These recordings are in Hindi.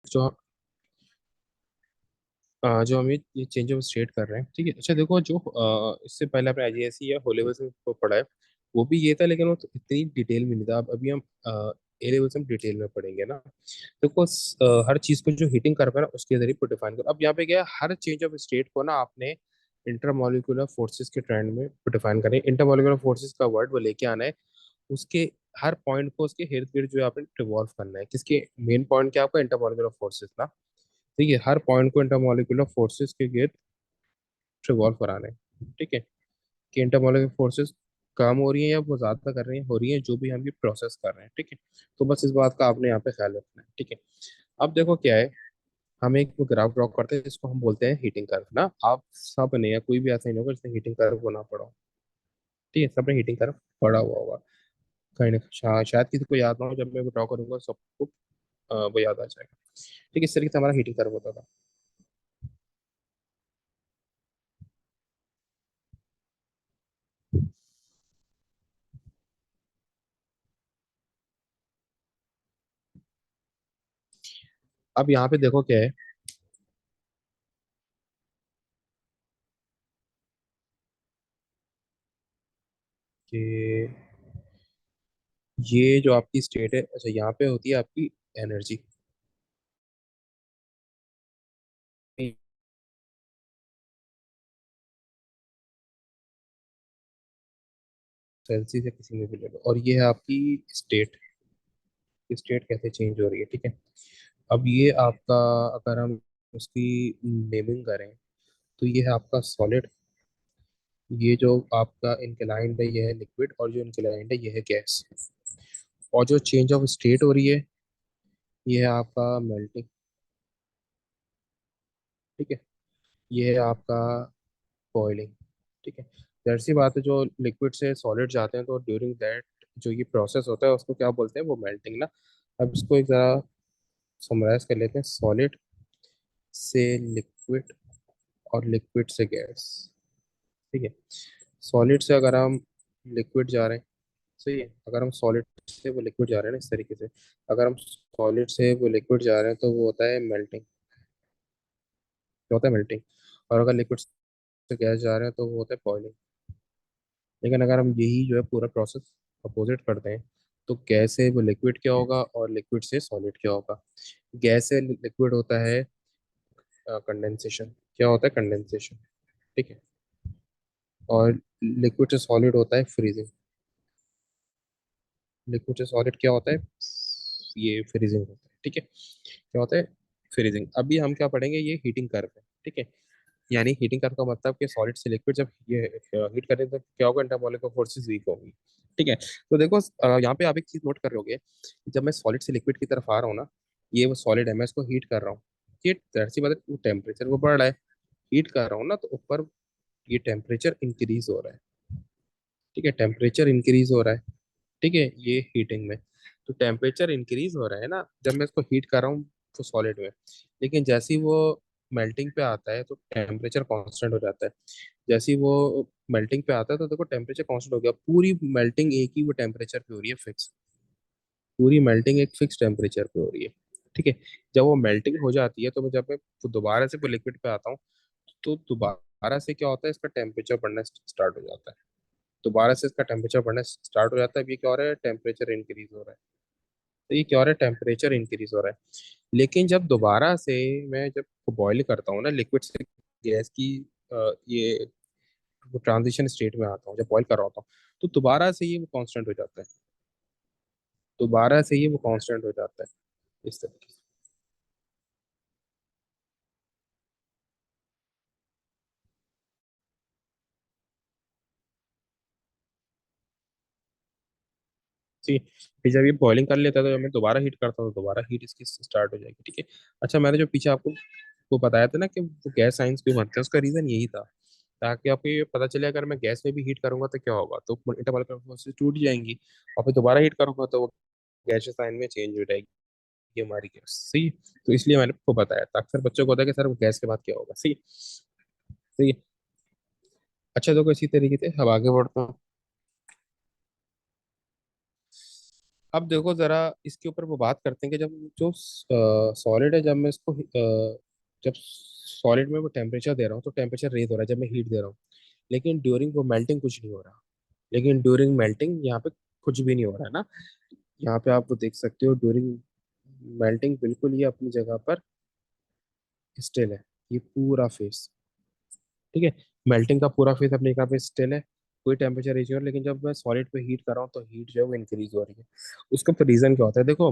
जो जो हम ये चेंज ऑफ स्टेट कर रहे हैं, ठीक है। अच्छा देखो, जो इससे पहले आपने आईजीएसई या ओ लेवल्स में पढ़ा है, वो भी ये था, लेकिन वो तो इतनी डिटेल में नहीं था। अब अभी हम ए लेवल्स में डिटेल में पढ़ेंगे ना। देखो हर चीज को जो हीटिंग कर पाए ना, उसके जरिए को डिफाइन करो। अब यहाँ पे क्या है, हर चेंज ऑफ स्टेट को ना आपने इंटरमोलिकुलर फोर्सेस के ट्रेंड में डिफाइन करें। इंटरमोलिकुलर फोर्सेस का वर्ड वो लेके आना है, उसके हर पॉइंट को उसके इर्द गिर्द जो है आपने रिवॉल्व करना है। किसके मेन पॉइंट क्या है आपका, इंटरमोलिकुलर फोर्सेस ना। ठीक है, हर पॉइंट को इंटरमोलिकुलर फोर्सेस के गिर्द रिवॉल्व कराना है। ठीक है, कि इंटरमोलिकुलर फोर्सेस कम हो रही है या वो ज्यादा कर रही है, हो रही है, जो भी हम ये प्रोसेस कर रहे हैं। ठीक है, तो बस इस बात का आपने यहाँ पे ख्याल रखना है। ठीक है, अब देखो क्या है, हम एक ग्राफ ड्रॉ करते हैं जिसको हम बोलते हैं हीटिंग कर्व ना। आप सब ने या कोई भी ऐसा नहीं होगा जिसने हीटिंग कर्व को ना पढ़ा हो। ठीक है, सबने हीटिंग कर्व पढ़ा हुआ होगा कहीं ना कहीं। शायद किसी को याद ना हो, जब मैं वो ड्रॉ करूंगा सबको वो याद आ जाएगा। ठीक है, इस तरीके से हमारा हीटिंग कर्व होता था। अब यहाँ पे देखो क्या है कि ये जो आपकी स्टेट है, अच्छा यहाँ पे होती है आपकी एनर्जी। सेल्सियस या किसी में भी ले लो, और ये है आपकी स्टेट। स्टेट कैसे चेंज हो रही है, ठीक है। अब ये आपका, अगर हम उसकी नेमिंग करें, तो ये है आपका सॉलिड। ये जो आपका इंक्लाइंड है ये है लिक्विड, और जो इंक्लाइंड है ये है गैस। और जो चेंज ऑफ स्टेट हो रही है ये है आपका मेल्टिंग। ठीक है, ये है आपका बॉइलिंग। ठीक है, जाहिर सी बात है, जो लिक्विड से सॉलिड जाते हैं तो ड्यूरिंग दैट जो ये प्रोसेस होता है उसको क्या बोलते हैं, वो मेल्टिंग ना। अब इसको एक जरा समराइज कर लेते हैं, सॉलिड से लिक्विड और लिक्विड से गैस। ठीक है, सॉलिड से अगर हम लिक्विड जा रहे हैं, सही है, अगर हम सॉलिड से वो लिक्विड जा रहे हैं ना, इस तरीके से, अगर हम सॉलिड से वो लिक्विड जा रहे हैं तो वो होता है मेल्टिंग। क्या होता है, मेल्टिंग। और अगर लिक्विड से गैस जा रहे हैं तो वो होता है बॉइलिंग। लेकिन अगर हम यही जो है पूरा प्रोसेस अपोजिट करते हैं, तो गैस से वो लिक्विड क्या होगा और लिक्विड से सॉलिड क्या होगा। गैस से लिक्विड होता है कंडेंसेशन। क्या होता है, कंडेंसेशन। ठीक है, और लिक्विड से सॉलिड होता है फ्रीजिंग। लिक्विड से सॉलिड क्या होता है, ये फ्रीजिंग होता है। ठीक है, क्या होता है, फ्रीजिंग। अभी हम क्या पढ़ेंगे, ये हीटिंग कर्व है। ठीक है, यानी हीटिंग कर्व का मतलब कि सॉलिड से लिक्विड जब ये हीट करें तो क्या होगा, इंटरमोलिकुलर फोर्सेस वीक होगी। ठीक है, तो देखो यहाँ पे आप एक चीज नोट कर रहे होगे, जब मैं सॉलिड से लिक्विड की तरफ आ रहा हूँ ना, ये वो सॉलिड है, मैं इसको हीट कर रहा हूँ। ये जाहिर सी बात है, टेम्परेचर वो बढ़ रहा है। हीट कर रहा हूँ ना, तो ऊपर ये टेम्परेचर इंक्रीज हो रहा है। ठीक है, टेम्परेचर इंक्रीज हो रहा है। ठीक है, ये हीटिंग में, तो टेम्परेचर इंक्रीज हो रहा है ना जब मैं इसको हीट कर रहा हूँ तो सॉलिड में। लेकिन जैसे ही वो मेल्टिंग पे आता है तो टेम्परेचर कांस्टेंट हो जाता है। जैसे ही वो मेल्टिंग पे आता है तो देखो टेम्परेचर कांस्टेंट हो गया, पूरी मेल्टिंग एक ही वो टेम्परेचर पे हो रही है, फिक्स। पूरी मेल्टिंग एक फिक्स टेम्परेचर पे हो रही है। ठीक है, जब वो मेल्टिंग हो जाती है तो जब मैं दोबारा से वो लिक्विड पे आता हूँ, तो दोबारा से क्या होता है, इसका टेम्परेचर बढ़ना स्टार्ट हो जाता है। दोबारा से इसका टेम्परेचर बढ़ना स्टार्ट हो जाता है। अब ये क्या हो रहा है, टेम्परेचर इंक्रीज हो रहा है। तो ये क्या हो रहा है, टेम्परेचर इंक्रीज हो रहा है। लेकिन जब दोबारा से मैं जब बॉईल करता हूँ ना लिक्विड से गैस की, ये ट्रांजिशन स्टेट में आता हूँ, जब बॉईल कर रहा होता हूँ, तो दोबारा से ये वो कांस्टेंट हो जाता है। दोबारा से ये वो कांस्टेंट हो जाता है, इस तरीके से। जी, फिर जब ये बॉइलिंग कर लेता है तो जब मैं दोबारा हीट करता हूँ तो दोबारा हीट इसकी स्टार्ट हो जाएगी। ठीक है, अच्छा मैंने जो पीछे आपको वो बताया था ना कि वो गैस साइंस क्यों बनते हैं, उसका रीजन यही था, ताकि आपको ये पता चले अगर मैं गैस में भी हीट करूंगा तो क्या होगा, तो इंटरमोलिकुलर फोर्सेस टूट जाएंगी। और फिर दोबारा हीट करूंगा तो वो गैस साइन में चेंज हो जाएगी हमारी गैस। सही, तो इसलिए मैंने आपको बताया था। अक्सर बच्चों को होता है कि सर वो गैस के बाद क्या होगा। सही, सही। अच्छा देखो, इसी तरीके से अब आगे बढ़ता हूँ। अब देखो जरा, इसके ऊपर वो बात करते हैं कि जब जो सॉलिड है, जब मैं इसको जब सॉलिड में वो टेम्परेचर दे रहा हूँ तो टेम्परेचर रेज हो रहा है, जब मैं हीट दे रहा हूँ, लेकिन ड्यूरिंग वो मेल्टिंग कुछ नहीं हो रहा। लेकिन ड्यूरिंग मेल्टिंग यहाँ पे कुछ भी नहीं हो रहा है ना। यहाँ पे आप वो देख सकते हो, ड्यूरिंग मेल्टिंग बिल्कुल ये अपनी जगह पर स्टिल है, ये पूरा फेस। ठीक है, मेल्टिंग का पूरा फेस अपनी जगह पे स्टिल है, कोई टेम्परेचर रेंज नहीं हो रहा, लेकिन जब मैं सॉलिड पे हीट कर रहा हूँ तो हीट जो है वो इंक्रीज हो रही है। उसका तो रीजन क्या होता है, देखो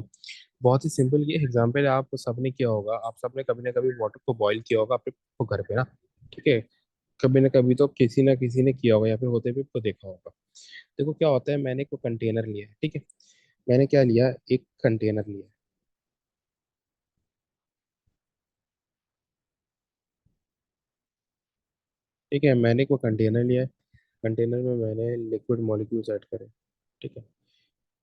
बहुत ही सिंपल ये एग्जांपल है, आप सबने किया होगा, आप सबने कभी ना कभी वाटर को बॉईल किया होगा अपने घर पे ना। ठीक है, कभी ना कभी तो किसी ना किसी ने किया होगा या फिर होते भी तो देखा होगा। देखो क्या होता है, मैंने कोई कंटेनर लिया है, ठीक है, मैंने क्या लिया, एक कंटेनर लिया। ठीक है, मैंने कोई कंटेनर लिया है, कंटेनर में मैंने लिक्विड मॉलिक्यूल्स ऐड करे। ठीक है,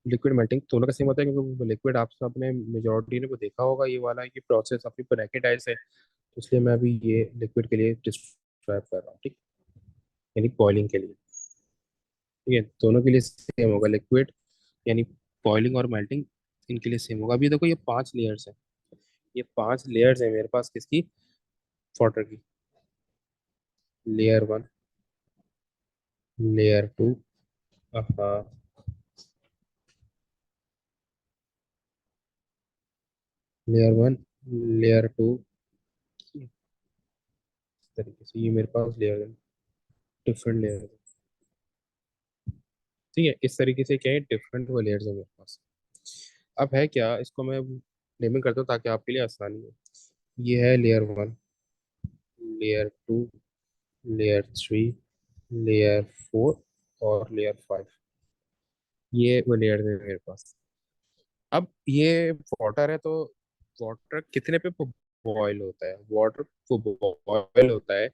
लिक्विड मेल्टिंग दोनों का सेम होता है, क्योंकि लिक्विड आप सबने मेजोरिटी ने को देखा होगा, ये वाला ये प्रोसेस अपनी ब्रैकेट आइस है, तो इसलिए मैं अभी ये लिक्विड के लिए डिस्क्राइब कर रहा हूँ, ठीक, यानी बॉइलिंग के लिए। ठीक है, दोनों के लिए सेम होगा, लिक्विड यानी बॉइलिंग और मेल्टिंग, इनके लिए सेम होगा। अभी देखो ये 5 लेयर्स है, ये 5 लेयर्स है मेरे पास, किसकी, वाटर की। लेयर 1, लेयर 2, हाँ, लेयर 1, लेयर 2, इस तरीके से ये मेरे पास लेयर है, डिफरेंट लेयर है। ठीक है, इस तरीके से क्या है, डिफरेंट वो लेयर्स है मेरे पास। अब है क्या, इसको मैं नेमिंग करता हूँ ताकि आपके लिए आसानी हो। ये है लेयर 1, लेयर 2, लेयर 3, लेयर 4 और लेयर 5। ये वो लेयर्स है मेरे पास। अब ये वाटर है, तो वाटर कितने पे बॉयल होता है, वाटर को बॉयल होता है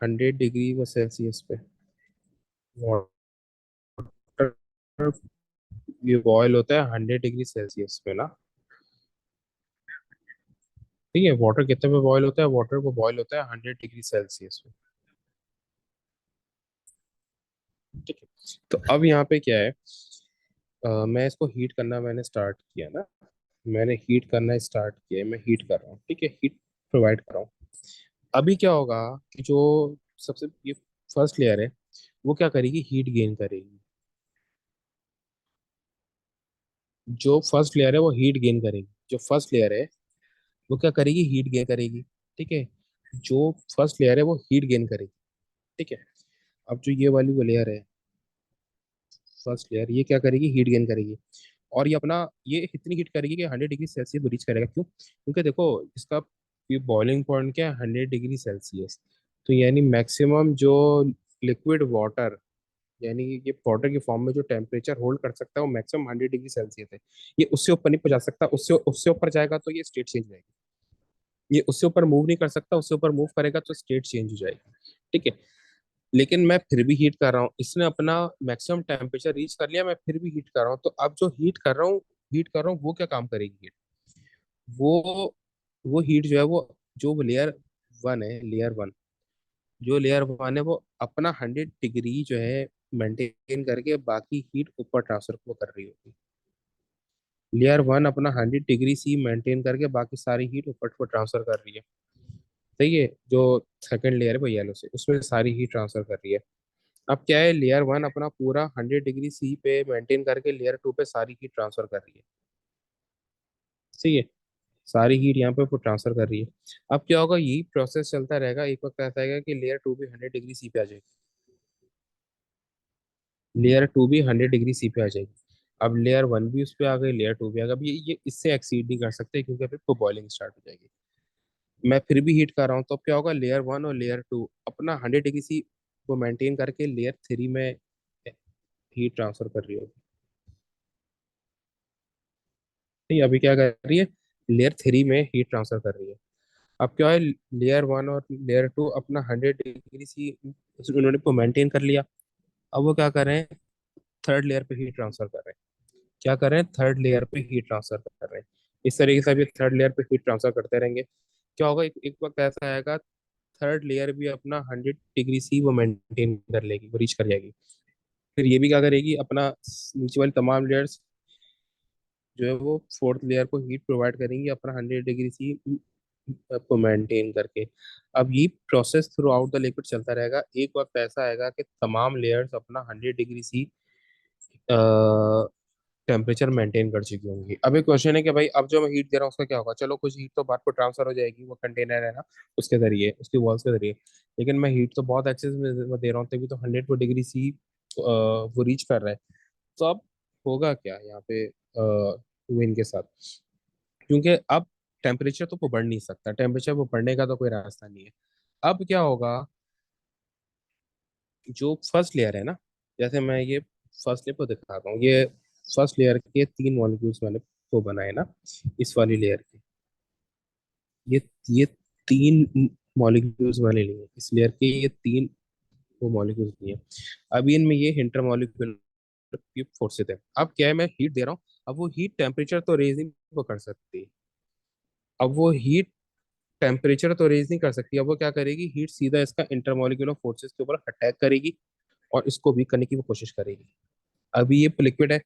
100 डिग्री वो सेल्सियस पे। वाटर ये बॉयल होता है 100 डिग्री सेल्सियस पे ना। ठीक है, वाटर कितने पे बॉयल होता है, वाटर को बॉयल होता है 100 डिग्री सेल्सियस पे। ठीक है, तो अब यहाँ पे क्या है, मैं इसको हीट करना मैंने स्टार्ट किया ना, मैंने हीट करना स्टार्ट किया, मैं हीट कर रहा हूँ, ठीक है, हीट प्रोवाइड कर रहा हूँ। अभी क्या होगा कि जो सबसे ये फर्स्ट लेयर है, वो क्या करेगी, हीट गेन करेगी। जो फर्स्ट लेयर है वो हीट गेन करेगी, जो फर्स्ट लेयर है वो क्या करेगी, हीट गेन करेगी। ठीक है, जो फर्स्ट लेयर है वो हीट गेन करेगी। ठीक है, अब जो ये वाली वो लेयर है, फर्स्ट लेयर, ये क्या करेगी, हीट गेन करेगी। और ये अपना ये इतनी हीट करेगी कि 100 डिग्री सेल्सियस रीच करेगा। क्यों, क्योंकि देखो इसका ये बॉइलिंग पॉइंट क्या है, 100 डिग्री सेल्सियस। तो यानी मैक्सिमम जो लिक्विड वाटर, यानी ये पाउडर की फॉर्म में जो टेम्परेचर होल्ड कर सकता है वो मैक्सिमम 100 डिग्री सेल्सियस है। ये उससे ऊपर नहीं पहुंचा सकता, उससे उससे ऊपर जाएगा तो ये स्टेट चेंज हो जाएगी। ये उससे ऊपर मूव नहीं कर सकता, उससे ऊपर मूव करेगा तो स्टेट चेंज हो जाएगी। ठीक है, लेकिन मैं फिर भी हीट कर रहा हूँ, इसने अपना मैक्सिमम टेम्परेचर रीच कर लिया, मैं फिर भी हीट कर रहा हूँ, तो अब जो हीट कर रहा हूँ वो क्या काम करेगी हीट, वो वो हीट जो है वो, जो लेयर 1 है, लेयर 1, जो लेयर 1 है वो अपना 100 डिग्री जो है मेंटेन करके बाकी हीट ऊपर ट्रांसफर को कर रही होगी। लेयर 1 अपना 100 डिग्री सी मेंटेन करके बाकी सारी हीट ऊपर को ट्रांसफर कर रही है। सही है, जो सेकंड लेयर है वो येलो से, उसमें सारी हीट ट्रांसफर कर रही है। अब क्या है, लेयर 1 अपना पूरा 100 डिग्री सी पे मेंटेन करके लेयर 2 पे सारी हीट ट्रांसफर कर रही है। सही है, सारी हीट यहाँ पे ट्रांसफर कर रही है। अब क्या होगा, यही प्रोसेस चलता रहेगा, एक वक्त ऐसा आएगा कि लेयर 2 भी 100 डिग्री सी पे आ जाएगी, लेयर 2 भी 100 डिग्री सी पे आ जाएगी। अब लेयर 1 भी उस पे आ गई, लेयर 2 भी आ गई। अब ये इससे एक्सीड नहीं कर सकते, क्योंकि फिर तो बॉइलिंग स्टार्ट हो जाएगी। मैं फिर भी हीट कर रहा हूँ, तो अब क्या होगा, लेयर 1 और लेयर 2 अपना 100 डिग्री सी को मेंटेन करके लेयर 3 में हीट ट्रांसफर कर रही होगी। नहीं, अभी क्या कर रही है, लेयर 3 में हीट ट्रांसफर कर रही है। अब क्या है, लेयर 1 और लेयर 2 अपना 100 डिग्री सी उन्होंने को मेंटेन कर लिया। अब वो क्या कर रहे हैं, थर्ड लेयर पे हीट ट्रांसफर कर रहे हैं। क्या कर रहे हैं, थर्ड लेयर पे हीट ट्रांसफर कर रहे हैं। इस तरीके से अभी थर्ड लेयर पे हीट ट्रांसफर करते रहेंगे। क्या होगा, एक वक्त ऐसा आएगा, थर्ड लेयर भी अपना 100 डिग्री सी वो मेंटेन कर लेगी, वो रीच कर जाएगी। फिर ये भी क्या करेगी, अपना नीचे वाली तमाम लेयर्स जो है वो फोर्थ लेयर को हीट प्रोवाइड करेंगी अपना 100 डिग्री सी को मेंटेन करके। अब ये process through out the liquid चलता रहेगा। एक वक्त ऐसा आएगा कि तमाम लेयर्स अपना 100 डिग्री सी टेम्परेचर मेंटेन कर चुकी होंगी। अब एक क्वेश्चन है कि भाई अब जो मैं हीट दे रहा हूँ उसका क्या होगा। चलो कुछ हीट तो बाहर को ट्रांसफर हो जाएगी, वो कंटेनर है ना, उसके जरिए, उसकी वॉल्स के जरिए। लेकिन मैं हीट तो बहुत एक्सेस में दे रहा हूँ, तभी तो 100 डिग्री सी वो रीच कर रहा है। तो अब होगा क्या यहाँ पे विन के साथ, क्योंकि अब टेम्परेचर तो वो बढ़ नहीं सकता, टेम्परेचर वो बढ़ने का तो कोई रास्ता नहीं है। अब क्या होगा, जो फर्स्ट लेयर है ना, जैसे मैं ये फर्स्ट लेयर को दिखाता हूँ, ये फर्स्ट लेयर के 3 मॉलिक्यूल्स मैंने को बनाए ना, इस वाली लेयर के, ये 3 मॉलिक्यूल्स मैंने लिए इस लेयर के, ये 3 वो मॉलिक्यूल्स लिए। अब इनमें ये इंटर मॉलिक्यूलर की फोर्सेस है। अब क्या है, मैं हीट दे रहा हूँ, अब वो हीट टेम्परेचर तो रेज नहीं वो कर सकती। अब वो हीट टेम्परेचर तो रेज नहीं कर सकती, अब वो क्या करेगी, हीट सीधा इसका इंटरमोलिकुलर फोर्सेस के ऊपर अटैक करेगी और इसको वीक करने की वो कोशिश करेगी। अभी ये लिक्विड है,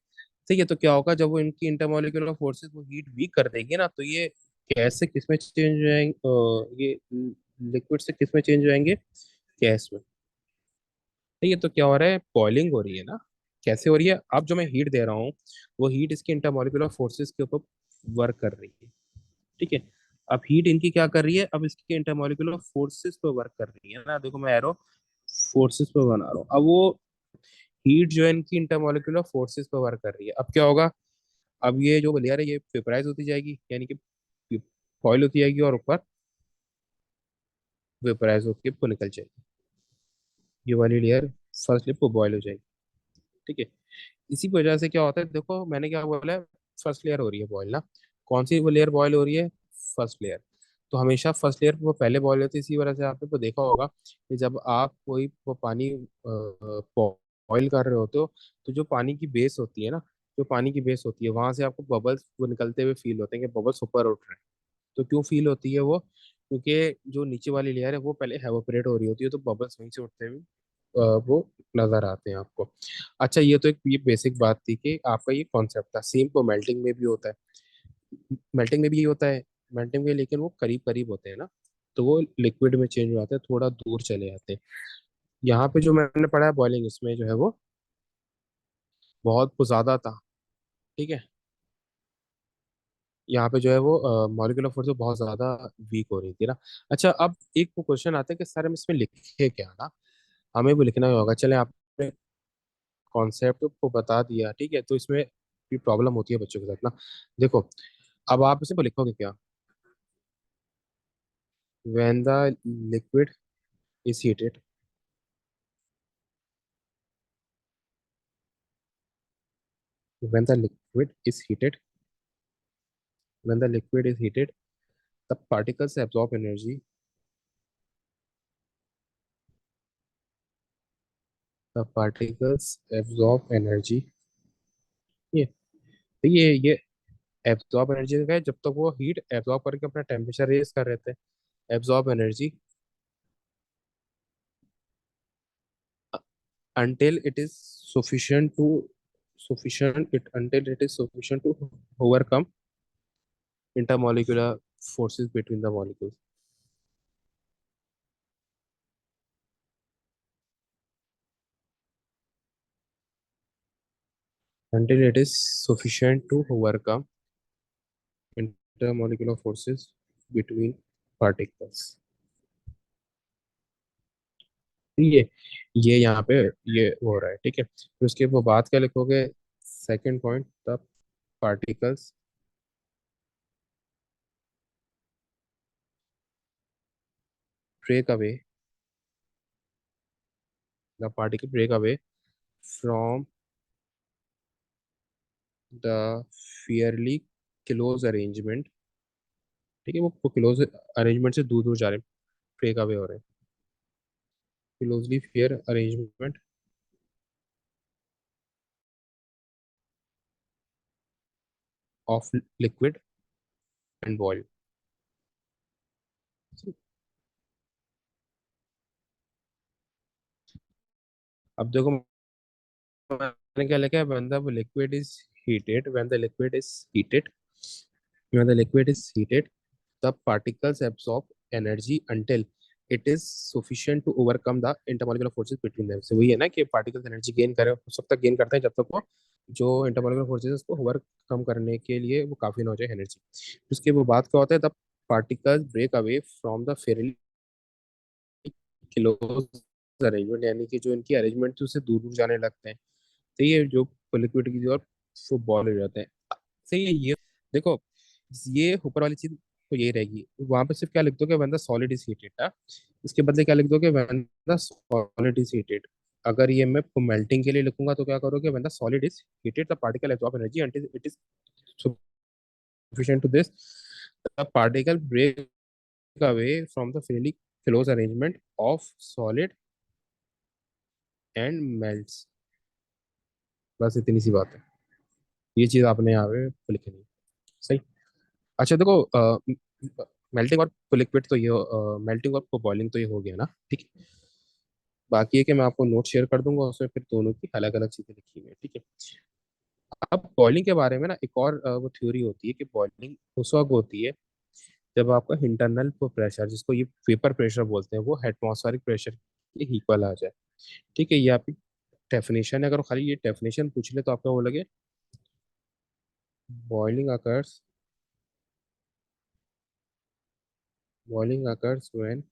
ठीक है, तो क्या होगा, जब वो इनकी इंटरमोलिकुलर फोर्सेस वो हीट वीक कर देगी ना, तो ये गैस से किस में चेंज हो जाएंगे, ये लिक्विड से किस में चेंज हो जाएंगे, गैस में। ठीक है, तो क्या हो रहा है, बॉइलिंग हो रही है ना। कैसे हो रही है, अब जो मैं हीट दे रहा हूँ वो हीट इसके इंटरमोलिकुलर फोर्सेस के ऊपर वर्क कर रही है। ठीक है, अब हीट इनकी क्या कर रही है, अब इसके इंटरमोलिकुलर फोर्सेस पे वर्क कर रही है ना। देखो मैं एरो फोर्सेस पे बना रहा हूँ, अब वो हीट जो है इनकी इंटरमोलिकुलर फोर्सेस पे वर्क कर रही है। अब क्या होगा, अब ये जो लेयर है ये वेपराइज होती जाएगी, यानी कि फॉइल होती जाएगी और ऊपर वेपराइज होकर वो निकल जाएगी। ये वाली लेयर फर्स्ट लेयर वो बॉयल हो जाएगी। ठीक है, इसी की वजह से क्या होता है, देखो मैंने क्या बोला है, फर्स्ट लेयर हो रही है बॉयल ना। कौन सी वो लेयर बॉयल हो रही है, फर्स्ट लेयर। तो हमेशा फर्स्ट लेयर वो पहले बॉयल होती है, इसी वजह से आपने को देखा होगा कि जब आप कोई वो पानी बॉयल कर रहे होते हो, तो जो पानी की बेस होती है ना, जो पानी की बेस होती है वहां से आपको बबल्स वो निकलते हुए फील होते हैं कि बबल्स ऊपर उठ रहे हैं। तो क्यों फील होती है वो, क्योंकि जो नीचे वाली लेयर है वो पहले एवापोरेट हो रही होती है, तो बबल्स वहीं से उठते हुए वो नजर आते हैं आपको। अच्छा, ये तो एक ये बेसिक बात थी कि आपका ये कॉन्सेप्ट था। सेम तो मेल्टिंग में भी होता है, मेल्टिंग में भी ये होता है, मेल्टिंग में लेकिन वो करीब करीब होते हैं ना, तो वो लिक्विड में चेंज हो जाते हैं, थोड़ा दूर चले जाते हैं। यहाँ पे जो मैंने पढ़ा है बॉइलिंग, इसमें जो है वो बहुत ज्यादा था। ठीक है, यहाँ पे जो है वो मॉलिक्यूलर फोर्स बहुत ज्यादा वीक हो रही थी ना। अच्छा, अब एक वो क्वेश्चन आता है कि सर हम इसमें लिखे क्या ना, हमें वो लिखना ही होगा। चले, आपने कॉन्सेप्ट को बता दिया, ठीक है, तो इसमें भी प्रॉब्लम होती है बच्चों के साथ ना। देखो, अब आप इसे लिखोगे क्या, when the liquid is heated, when the liquid is heated, when the liquid is heated, the particles absorb energy, the particles absorb energy। ये ये एब्जॉर्ब एनर्जी का है, जब तक वो हीट एब्जॉर्ब करके अपना टेम्परेचर रेज कर रहे थे। Absorb energy until it is sufficient to sufficient it until it is sufficient to overcome intermolecular forces between the molecules, until it is sufficient to overcome intermolecular forces between particles। ये यहाँ पे ये हो रहा है, ठीक है। फिर उसके वो बात क्या लिखोगे, second point, the particles break away, the particle break away from the fairly close arrangement। ठीक है, वो क्लोज अरेंजमेंट से दूर दूर जा रहे हैं, ब्रेक अवे हो रहे हैं, closely fair arrangement of liquid and boil. अब देखो मैंने क्या लिखा है, बंदा वो liquid is heated, when the liquid is heated, when the liquid is heated, the particles absorb energy until it is sufficient to overcome the intermolecular forces between them. से वही है ना कि पार्टिकल्स एनर्जी गेन करे, उस वक्त तक गेन करते हैं जब तक वो जो इंटरमोलिकुलर फोर्सेस है उसको ओवरकम करने के लिए वो काफी ना हो जाए एनर्जी। उसके वो बात क्या होता है, the particles break away from the fairly close arrangement, यानी कि जो इनकी अरेंजमेंट थी उससे दूर दूर जाने लगते हैं। तो ये जो लिक्विड की और वो बॉल हो जाते हैं। सही है ये। देखो, ये ऊपर वाली चीज तो यही रहेगी, वहां पे सिर्फ क्या लिख दोगे, when the solid is heated ना, इसके बदले क्या लिख दोगे, when the solid is heated. अगर ये मैं मेल्टिंग के लिए लिखूंगा तो क्या करोगे, when the solid is heated the particle absorb energy until it is sufficient to this, the particle break away from the fairly close arrangement of solid and melts। बस इतनी सी बात है, ये चीज आपने यहाँ पे लिखनी है। सही। अच्छा देखो, मेल्टिंग और लिक्विड तो ये मेल्टिंग और बॉइलिंग तो ये हो गया ना, ठीक है। बाकी है कि मैं आपको नोट शेयर कर दूंगा, उसमें फिर दोनों की अलग अलग चीजें लिखी हुई है, ठीक है। अब बॉइलिंग के बारे में ना एक और वो थ्योरी होती है कि बॉइलिंग उस वक्त होती है जब आपका इंटरनल प्रेशर, जिसको ये वेपर प्रेशर बोलते हैं, वो एटमॉस्फेरिक प्रेशर के इक्वल आ जाए। ठीक है, ये आपकी डेफिनेशन है। अगर खाली ये डेफिनेशन पूछ ले तो आपका वो लगे, boiling occurs, boiling occurs when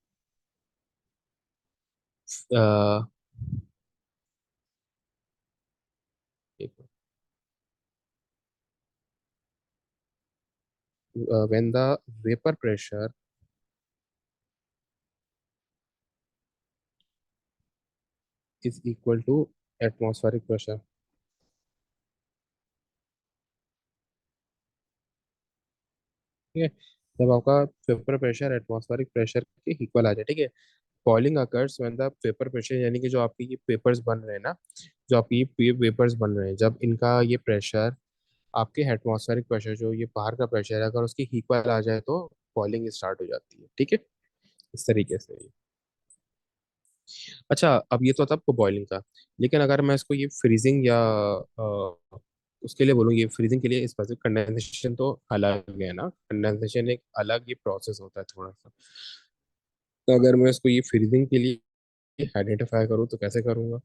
when the vapor pressure is equal to atmospheric pressure। ठीक है, जब आपका वेपर प्रेशर एटमॉस्फेरिक प्रेशर के इक्वल आ जाए। ठीक है, boiling occurs when the vapour pressure, यानी कि जो आपके ये पेपर्स बन रहे हैं ना, जो आपके ये वेपर्स बन रहे हैं, जब इनका ये प्रेशर आपके एटमॉस्फेरिक प्रेशर, जो ये बाहर का प्रेशर है, अगर उसकी इक्वल आ जाए तो बॉइलिंग स्टार्ट हो जाती है। ठीक है, इस तरीके से। अच्छा, अब ये तो था आपको बॉइलिंग का, लेकिन अगर मैं इसको ये फ्रीजिंग या उसके लिए बोलूँ, ये फ्रीजिंग के लिए स्पेसिफिक, कंडेंसेशन तो अलग है ना, कंडेंसेशन एक अलग ये प्रोसेस होता है थोड़ा सा। तो अगर मैं इसको ये फ्रीजिंग के लिए आइडेंटिफाई करूँ तो कैसे करूँगा?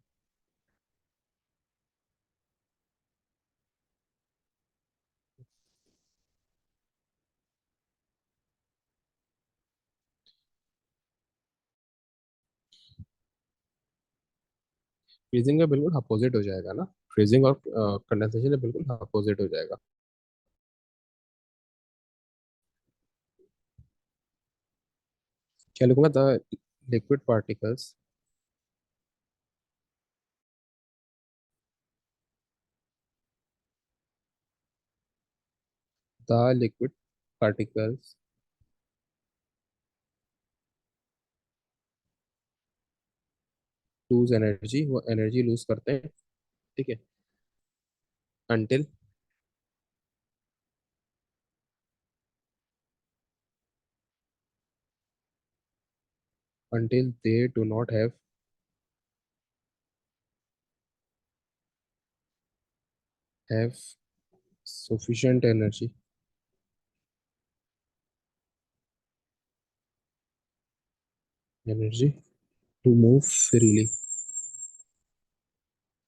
फ्रीजिंग का बिल्कुल अपोजिट हो जाएगा ना, फ्रीजिंग और कंडेंसेशन का बिल्कुल अपोजिट हो जाएगा। क्या लिखूंगा, the liquid particles, the liquid particles lose energy, वो एनर्जी लूज करते हैं। ठीक है, until until they do not have sufficient energy to move freely।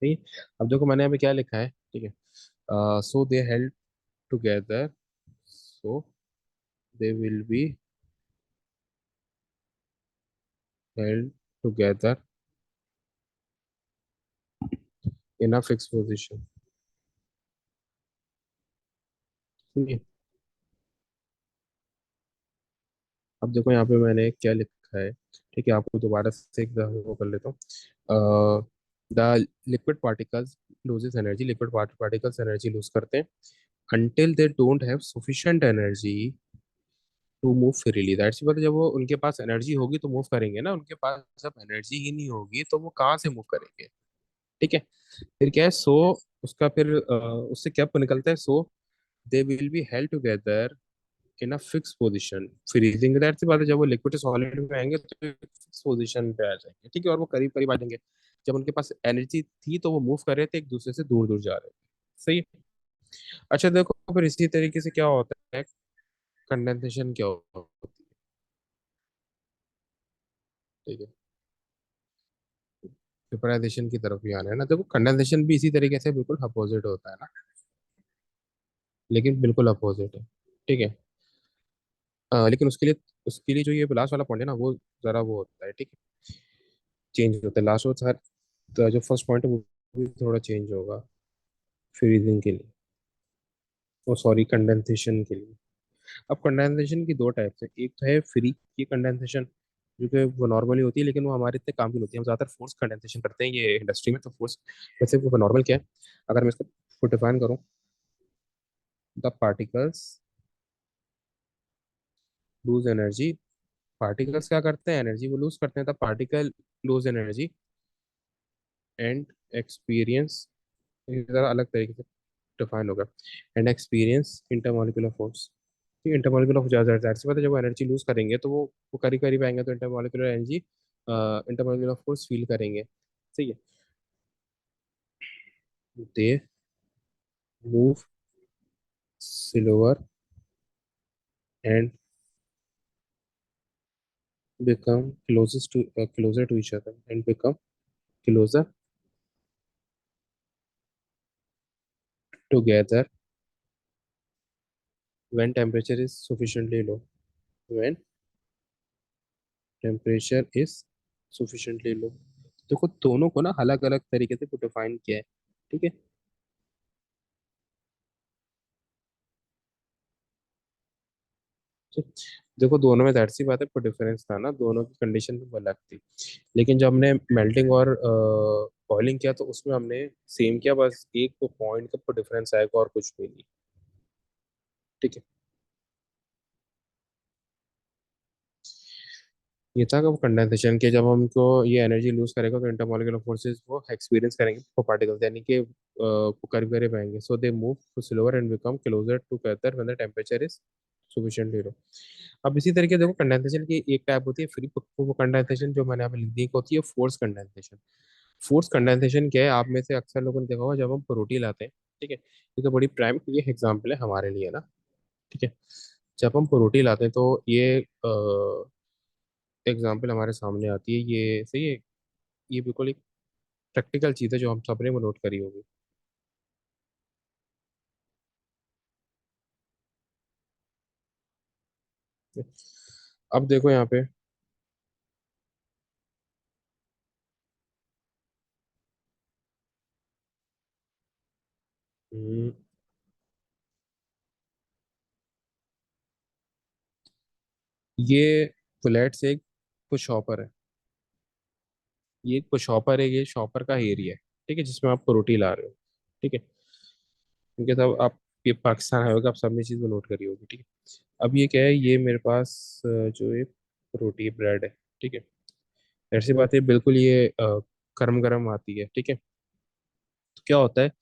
ठीक है, अब देखो मैंने अभी क्या लिखा है। ठीक है, so they held together, so they will be held together in a fix position. ठीक है, अब देखो यहाँ पे मैंने क्या लिखा है। ठीक है, आपको दोबारा से एक दफा वो कर लेता हूँ। The liquid particles loses energy, liquid particles energy lose करते हैं until they don't have sufficient energy to move freely. That's मतलब जब वो उनके पास एनर्जी होगी तो मूव करेंगे ना, उनके पास जब एनर्जी ही नहीं होगी तो वो कहाँ से मूव करेंगे। ठीक है, फिर क्या है, सो उसका फिर उससे क्या निकलता है, so they will be held together in a fix position. Freezing that सी बात है, जब वो लिक्विड सॉलिड में आएंगे तो फिक्स पोजिशन पे आ जाएंगे। ठीक है, और वो करीब करीब आ जाएंगे। जब उनके पास एनर्जी थी तो वो मूव कर रहे थे, एक दूसरे से दूर दूर जा रहे थे। सही है? अच्छा देखो, फिर इसी तरीके से क्या होता है, कंडेंसेशन क्या होती है, ठीक है। वेपराइजेशन की तरफ भी आना है ना, देखो कंडेंसेशन भी इसी तरीके से बिल्कुल अपोजिट होता है ना, लेकिन बिल्कुल अपोजिट है, ठीक है। लेकिन उसके लिए जो ये लास्ट वाला पॉइंट है ना, वो जरा वो होता है, ठीक है, चेंज होता है लास्ट, वो हर तो जो फर्स्ट पॉइंट है वो भी थोड़ा चेंज होगा फ्रीजिंग के लिए, ओ सॉरी कंडेंसेशन के लिए। अब कंडेंसेशन की दो टाइप्स है, एक तो है फ्री की कंडेंसेशन, जो कि वो नॉर्मली होती है लेकिन वो हमारे इतने काम की नहीं होती है, हम ज़्यादातर फोर्स कंडेंसेशन करते हैं ये इंडस्ट्री में, तो फोर्स वैसे वो नॉर्मल क्या है, अगर मैं इसको डिफाइन करूँ, the particles lose energy, particles क्या करते हैं, एनर्जी वो लूज करते हैं, the particle lose energy and experience, ज़रा अलग तरीके से डिफाइन होगा, and experience intermolecular force. Intermolecular force ज़्यादा जाहिर सी बात है, जब वो एनर्जी लूज करेंगे तो वो करीब करीब आएंगे, तो intermolecular energy, intermolecular force feel करेंगे, सही है। They move slower and become closer to each other and become closer together when temperature is sufficiently low, when temperature is sufficiently low। देखो दोनों को ना अलग अलग तरीके से डिफाइन किया है, ठीक है। ठीक। देखो दोनों में जाहिर सी बात है कोई डिफरेंस था ना, दोनों की कंडीशन भी अलग थी, लेकिन जब हमने मेल्टिंग और बॉइलिंग किया तो उसमें हमने सेम किया, बस एक पॉइंट का डिफरेंस आएगा और कुछ भी नहीं, ठीक है। ये था कि कंडेंसेशन के जब हमको ये एनर्जी लूज करेगा तो इंटरमॉलिक्यूलर फोर्सेस वो एक्सपीरियंस करेंगे फॉर पार्टिकल्स, यानी कि वो करीब करीब आएंगे, so they move to slower and become closer to together when the temperature is sufficiently low. अब इसी तरीके देखो कंडेंसेशन की एक टाइप होती है फ्री कंडेंसेशन, जो मैंने अभी लिख दी, एक होती है फोर्स कंडेंसेशन। फोर्स कंडेंसेशन क्या है, आप में से अक्सर लोगों ने देखा होगा जब हम रोटी लाते हैं, ठीक है, ये तो बड़ी प्राइम ये एग्जाम्पल है हमारे लिए ना, ठीक है। जब हम रोटी लाते हैं तो ये एग्जाम्पल हमारे सामने आती है, ये सही है, ये बिल्कुल एक प्रैक्टिकल चीज़ है जो हम सबने वो नोट करी होगी। अब देखो यहाँ पे, हम्म, ये फ्लैट से एक पुश हॉपर है, ये एक पुश हॉपर है, ये शॉपर का एरिया है, ठीक है, जिसमें आप रोटी ला रहे हो, ठीक है, क्योंकि तब आप ये पाकिस्तान आए होगे, आप सब ने चीज़ को नोट करी होगी, ठीक है। अब ये क्या है, ये मेरे पास जो एक रोटी ब्रेड है, ठीक है, ऐसी बात है बिल्कुल, ये गरम गरम आती है, ठीक है। तो क्या होता है,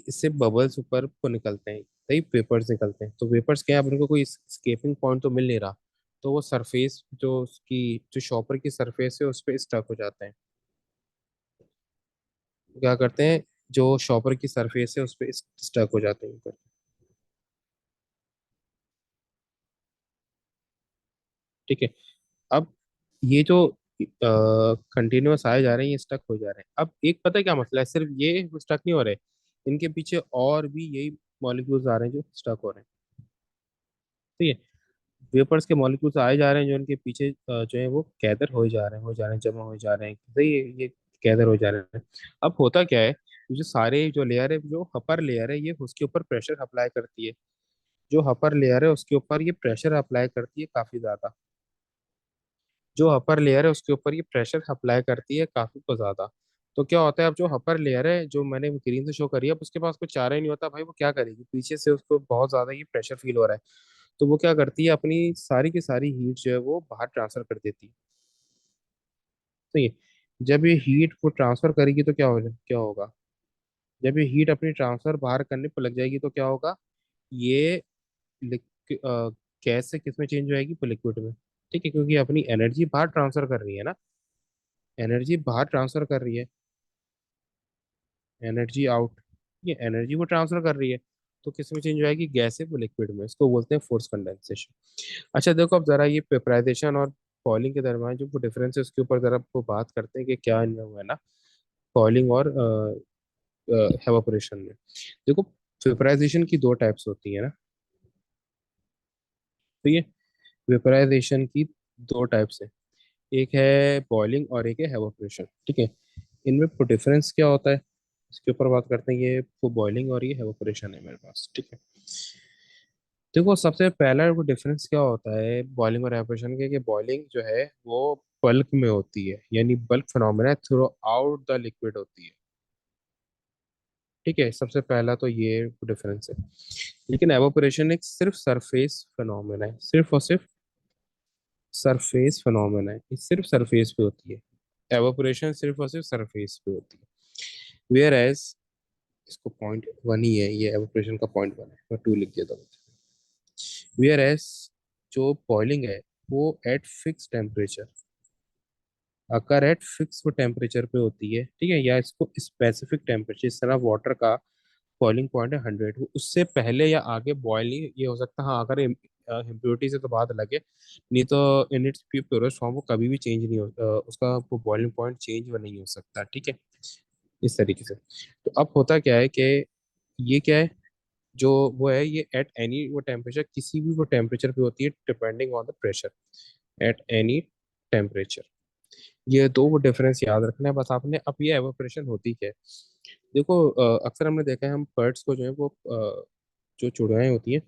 इससे बबल्स ऊपर को निकलते हैं, कई वेपर्स निकलते हैं, तो वेपर्स क्या है, अब उनको कोई स्केपिंग पॉइंट तो मिल नहीं रहा, तो वो सरफेस जो उसकी जो शॉपर की सरफेस है उस पर स्टक हो जाते हैं, क्या करते हैं, जो शॉपर की सरफेस है उस पर स्टक हो जाते हैं ऊपर, ठीक है। अब ये जो कंटिन्यूअस आए जा रहे हैं, ये स्टक हो जा रहे हैं, अब एक पता है क्या मसला है, सिर्फ ये स्टक नहीं हो रहे, इनके पीछे और भी यही मॉलिक्यूल्स आ रहे हैं जो स्टक हो रहे हैं, ठीक है। वेपर्स के मॉलिक्यूल्स आए जा रहे हैं जो इनके पीछे जो है वो गैदर हो जा रहे हैं, हो जा रहे हैं, जमा हो जा रहे हैं, सही है, ये गैदर हो जा रहे हैं। अब होता क्या है, ये जो सारे जो लेयर है, जो अपर लेयर है, ये उसके ऊपर प्रेशर अप्लाई करती है, जो अपर लेयर है उसके ऊपर ये प्रेशर अप्लाई करती है काफी ज्यादा, जो अपर लेयर है उसके ऊपर ये प्रेशर अप्लाई करती है काफी को ज्यादा। तो क्या होता है, अब जो अपर लेयर है जो मैंने ग्रीन से शो करी है, अब उसके पास कुछ चारा ही नहीं होता भाई, वो क्या करेगी, पीछे से उसको बहुत ज्यादा ये प्रेशर फील हो रहा है, तो वो क्या करती है, अपनी सारी की सारी हीट जो है वो बाहर ट्रांसफर कर देती है, सही है। जब ये हीट को ट्रांसफर करेगी तो क्या होगा, जब ये हीट अपनी ट्रांसफर बाहर करने पर लग जाएगी तो क्या होगा, ये गैस से किस में चेंज हो जाएगी, लिक्विड में, ठीक है, क्योंकि अपनी एनर्जी बाहर ट्रांसफर कर रही है ना, एनर्जी बाहर ट्रांसफर कर रही है, एनर्जी आउट, ये एनर्जी वो ट्रांसफर कर रही है, तो किस में चेंज हो जाएगी, गैस है वो लिक्विड में, इसको बोलते हैं फोर्स कंडेंसेशन। अच्छा देखो अब जरा ये पेपराइजेशन और बॉइलिंग के दरम्यान जो डिफरेंस है उसके ऊपर जरा आपको बात करते हैं कि क्या इनमें हुआ है ना, बॉइलिंग और एवापोरेशन में। देखो वेपराइजेशन की दो टाइप्स होती है ना, तो ये वेपराइजेशन की दो टाइप्स है, एक है बॉइलिंग और एक है एवापोरेशन, ठीक है। इनमें डिफरेंस क्या होता है इसके ऊपर बात करते हैं, ये वो बॉइलिंग और ये एवापोरेशन है मेरे पास, ठीक है। देखो सबसे पहला वो डिफरेंस क्या होता है बॉइलिंग और एवापोरेशन के, कि बॉइलिंग जो है वो बल्क में होती है, यानी bulk phenomena through out the liquid होती है, ठीक है। सबसे पहला तो ये डिफरेंस है। लेकिन एवापोरेशन एक सिर्फ सरफेस फिनोमेना है, सिर्फ और सिर्फ सरफेस फिनोमेना है, ये सिर्फ सरफेस पे होती है। एवापोरेशन सिर्फ और सिर्फ सरफेस पे होती है, वेयर एज इसको पॉइंट वन ही है, ये एवापोरेशन का पॉइंट वन है, मैं टू लिख देता हूँ। वेयर एज जो बॉइलिंग है वो एट फिक्स टेम्परेचर, अगर एट फिक्स वो टेम्परेचर पे होती है, ठीक है, या इसको स्पेसिफिक टेम्परेचर, इस तरह वाटर का बॉइलिंग पॉइंट है 100, उससे पहले या आगे बॉइलिंग ये हो सकता है, हाँ अगर इम्प्योरिटी से तो बात अलग है, नहीं तो इन इट्स प्योरेस्ट फॉर्म वो कभी भी चेंज नहीं हो, उसका वो बॉइलिंग पॉइंट चेंज वो नहीं हो सकता, ठीक है, इस तरीके से। तो अब होता क्या है कि ये क्या है, जो वो है ये एट एनी वो टेम्परेचर, किसी भी वो टेम्परेचर पे होती है depending on the pressure, at any temperature. ये दो वो डिफरेंस याद रखना है बस आपने। अब ये एवापोरेशन होती क्या है, देखो अक्सर हमने देखा है हम बर्ड्स को जो है वो जो चुड़ैलें होती हैं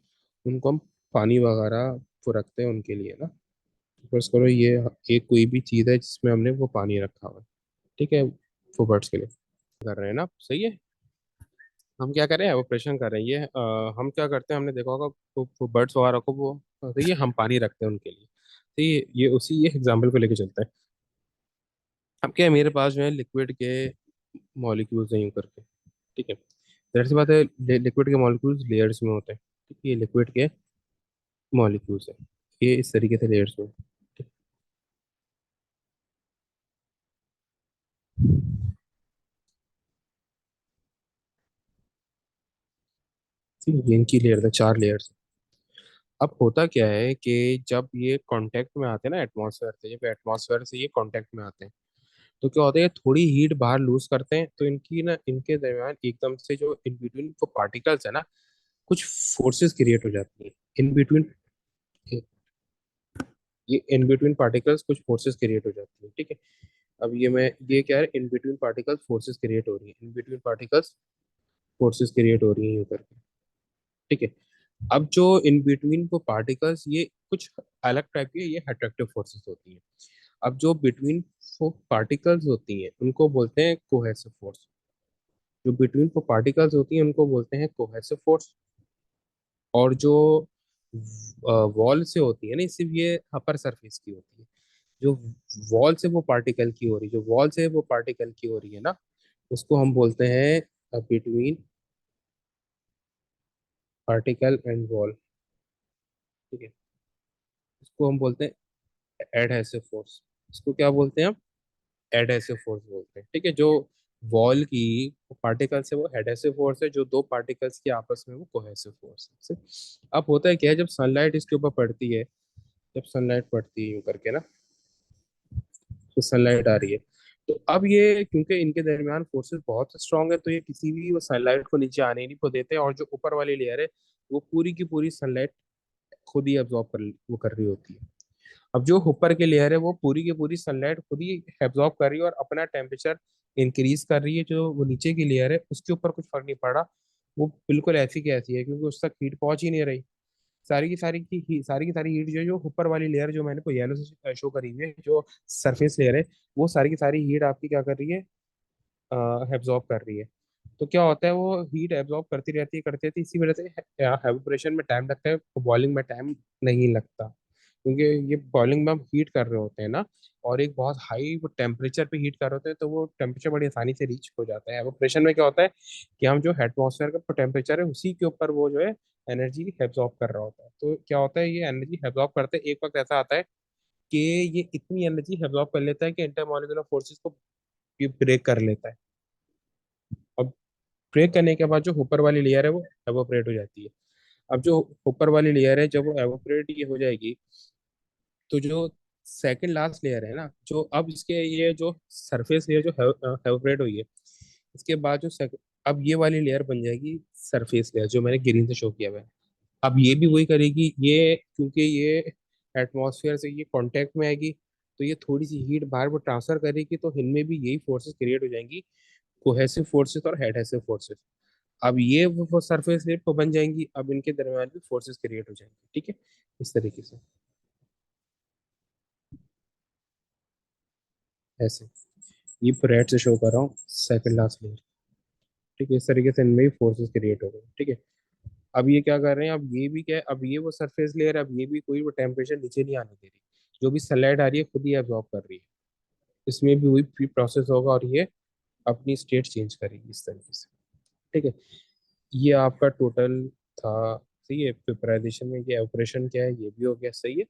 उनको हम पानी वगैरह वो रखते हैं उनके लिए ना। फर्स्ट करो ये एक कोई भी चीज़ है जिसमें हमने वो पानी रखा हुआ है, ठीक है, वो बर्ड्स के लिए कर रहे हैं ना, सही है। हम क्या कर रहे हैं एवापोरेशन कर रहे हैं, ये हम क्या करते हैं हमने देखा होगा वो बर्ड्स वगैरह को वो, तो ये हम पानी रखते हैं उनके लिए, तो ये उसी ये एग्जाम्पल को लेके चलते हैं। अब क्या है मेरे पास जो है लिक्विड के मॉलिक्यूल्स हैं यूं करके, ठीक है, जाहिर सी बात है लिक्विड के मॉलिक्यूल्स लेयर्स में होते हैं, ठीक है, ये लिक्विड के मॉलिक्यूल्स है, ये इस तरीके से लेयर्स में, ठीक है, ये इनकी लेयर है, चार लेयर्स। अब होता क्या है कि जब ये कांटेक्ट में आते हैं ना एटमॉस्फेयर से, जब एटमॉस्फेयर से ये कांटेक्ट में आते हैं तो क्या होता है, थोड़ी हीट बाहर लूज करते हैं, तो इनकी ना इनके दरमियान एकदम से जो इन बिटवीन वो पार्टिकल्स है ना, कुछ फोर्सेस क्रिएट हो जाती हैं इन बिटवीन, ये इन बिटवीन पार्टिकल्स कुछ फोर्सेस क्रिएट हो जाती है, ठीक है। अब ये क्या है, in between particles forces create हो रही है, in between particles forces create हो रही हैं यूं करके, ठीक है। अब जो इन बिटवीन वो पार्टिकल्स ये कुछ अलग टाइप की ये अट्रैक्टिव फोर्सेस होती हैं। अब जो बिटवीन वो पार्टिकल्स होती हैं उनको बोलते हैं कोहेसिव फोर्स, जो बिटवीन वो पार्टिकल्स होती हैं उनको बोलते हैं कोहेसिव फोर्स। और जो वॉल से होती है ना, सिर्फ ये अपर सरफेस की होती है, जो वॉल से वो पार्टिकल की हो रही, जो वॉल से वो पार्टिकल की हो रही है ना, उसको हम बोलते हैं बिटवीन पार्टिकल एंड वॉल, ठीक है, इसको हम बोलते हैं एडहेसिव फोर्स। इसको क्या बोलते हैं हम, एडहेसिव फोर्स बोलते हैं, ठीक है। जो वॉल की पार्टिकल्स है वो एडहेसिव फोर्स है, जो दो पार्टिकल्स के आपस में वो कोहेसिव फोर्स है। अब होता है क्या है, जब सनलाइट इसके ऊपर पड़ती है, जब सनलाइट पड़ती है यूं करके ना, तो सनलाइट आ रही है, तो अब ये क्योंकि इनके दरमियान फोर्सेस बहुत स्ट्रांग है, तो ये किसी भी वो सनलाइट को नीचे आने नहीं को देते, और जो ऊपर वाली लेयर है वो पूरी की पूरी सनलाइट खुद ही एब्जॉर्ब कर वो कर रही होती है। अब जो ऊपर की लेयर है वो पूरी की पूरी सनलाइट खुद ही एब्जॉर्ब कर रही है और अपना टेम्परेचर इंक्रीज कर रही है, जो वो नीचे की लेयर है उसके ऊपर कुछ फर्क नहीं पड़ रहा, वो बिल्कुल ऐसी की ऐसी है, क्योंकि उस तक हीट पहुंच ही नहीं रही। सारी की सारी हीट जो है, जो ऊपर वाली लेयर जो मैंने को येलो से शो करी हुई है, जो सरफेस लेयर है, वो सारी की सारी हीट आपकी क्या कर रही है, एब्जॉर्ब कर रही है। तो क्या होता है वो हीट एब्जॉर्ब करती रहती है, इसी वजह से एवापोरेशन में टाइम लगता है, बॉइलिंग में टाइम नहीं लगता, क्योंकि ये बॉइलिंग में हम हीट कर रहे होते हैं ना, और एक बहुत हाई वो टेम्परेचर पे हीट कर रहे होते हैं, तो वो टेम्परेचर बड़ी आसानी से रीच हो जाता है। एवापोरेशन में क्या होता है कि हम जो एटमॉस्फेयर का टेम्परेचर है उसी के ऊपर वो जो है एनर्जी एब्जॉर्ब कर रहा होता है, तो क्या होता है ये एनर्जी एब्जॉर्ब करते एक वक्त ऐसा आता है कि ये इतनी एनर्जी एब्जॉर्ब कर लेता है कि इंटरमॉलिक्यूलर फोर्सेस को ब्रेक कर लेता है। अब ब्रेक करने के बाद जो ऊपर वाली लेयर है वो एवोपरेट हो जाती है। अब जो ऊपर वाली लेयर है जब वो एवोपरेट ये हो जाएगी, तो जो सेकंड लास्ट लेयर है ना, जो अब इसके ये जो सरफेस लेयर जो एवोपरेट हुई है, इसके बाद जो अब ये वाली लेयर बन जाएगी सरफेस लेयर, जो मैंने ग्रीन से शो किया हुआ है। अब ये भी वही करेगी, ये क्योंकि ये एटमॉस्फेयर से ये कांटेक्ट में आएगी, तो ये थोड़ी सी हीट बाहर वो ट्रांसफर करेगी, तो इनमें भी यही फोर्सेस क्रिएट हो जाएंगी, कोहेसिव फोर्सेस और एडहेसिव फोर्सेस। अब ये वो सरफेस लेयर तो बन जाएंगी, अब इनके दरम्यान भी फोर्सेस क्रिएट हो जाएंगी, ठीक है, इस तरीके से, ऐसे। ये रेड से शो कर रहा हूँ सेकंड लास्ट लेयर, ठीक है, इस तरीके से इनमें भी फोर्सेस क्रिएट हो गए, ठीक है। अब ये क्या कर रहे हैं, अब ये भी क्या है, अब ये वो सरफेस लेयर, अब ये भी कोई वो टेम्परेचर नीचे नहीं आने दे रही, जो भी सनलाइट आ रही है खुद ही एब्जॉर्ब कर रही है, इसमें भी वही प्रोसेस होगा और ये अपनी स्टेट चेंज करेगी इस तरीके से, ठीक है। ये आपका टोटल था, सही है, प्रिपराइजेशन में ये ऑपरेशन क्या है ये भी हो गया, सही है।